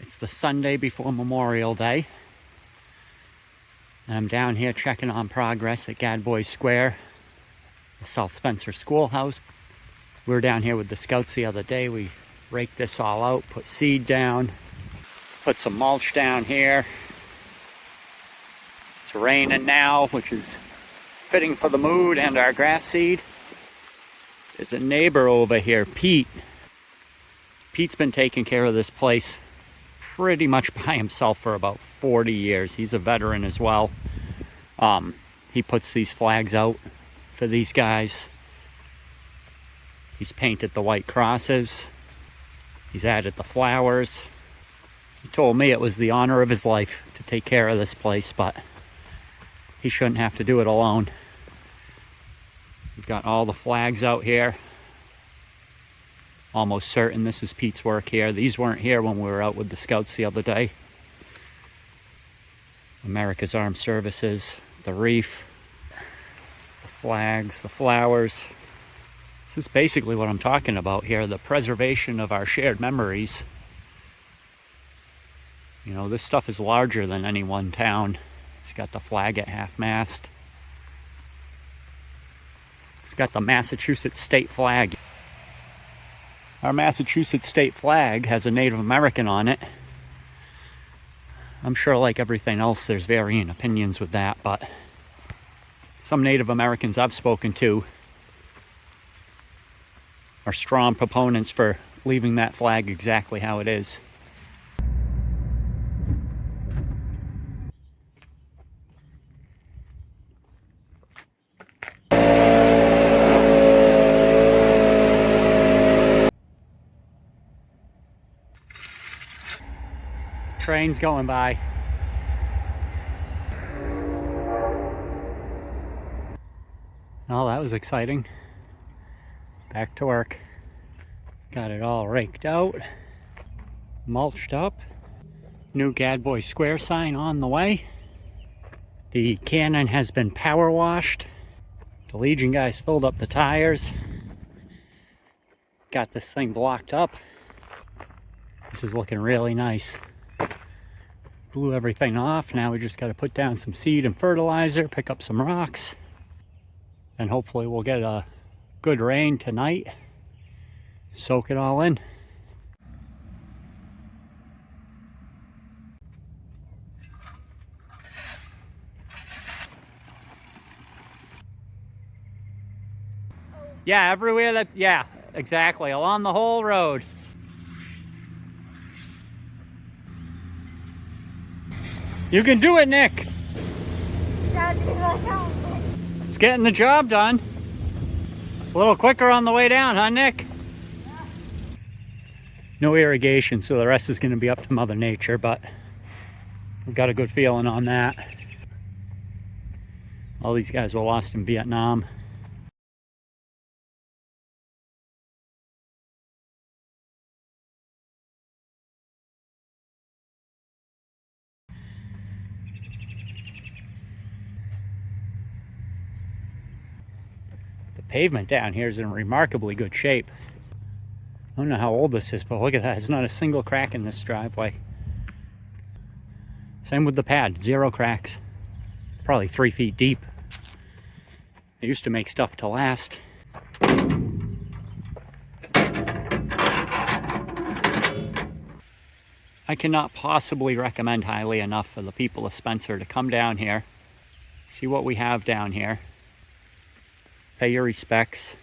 It's the Sunday before Memorial Day. And I'm down here checking on progress at Gadbois Square, the South Spencer Schoolhouse. We were down here with the scouts the other day. We raked this all out, put seed down, put some mulch down here. It's raining now, which is fitting for the mood and our grass seed. There's a neighbor over here, Pete. Pete's been taking care of this place pretty much by himself for about 40 years. He's a veteran as well. He puts these flags out for these guys. He's painted the white crosses. He's added the flowers. He told me it was the honor of his life to take care of this place, but he shouldn't have to do it alone. We've got all the flags out here. Almost certain this is Pete's work here. These weren't here when we were out with the scouts the other day. America's Armed Services, the reef, the flags, the flowers. This is basically what I'm talking about here, the preservation of our shared memories. You know, this stuff is larger than any one town. It's got the flag at half-mast. It's got the Massachusetts state flag. Our Massachusetts state flag has a Native American on it. I'm sure, like everything else, there's varying opinions with that, but some Native Americans I've spoken to are strong proponents for leaving that flag exactly how it is. Train's going by. Oh, that was exciting. Back to work. Got it all raked out, mulched up. New Gadbois Square sign on the way. The cannon has been power washed. The Legion guys filled up the tires. Got this thing blocked up. This is looking really nice. Blew everything off. Now we just got to put down some seed and fertilizer, pick up some rocks, and hopefully we'll get a good rain tonight. Soak it all in. Yeah, everywhere that, yeah, exactly, along the whole road. You can do it, Nick. It's getting the job done. A little quicker on the way down, huh, Nick? Yeah. No irrigation, so the rest is going to be up to Mother Nature, but we've got a good feeling on that. All these guys were lost in Vietnam. The pavement down here is in remarkably good shape. I don't know how old this is, but look at that. There's not a single crack in this driveway. Same with the pad, 0 cracks. Probably 3 feet deep. They used to make stuff to last. I cannot possibly recommend highly enough for the people of Spencer to come down here, see what we have down here, pay your respects.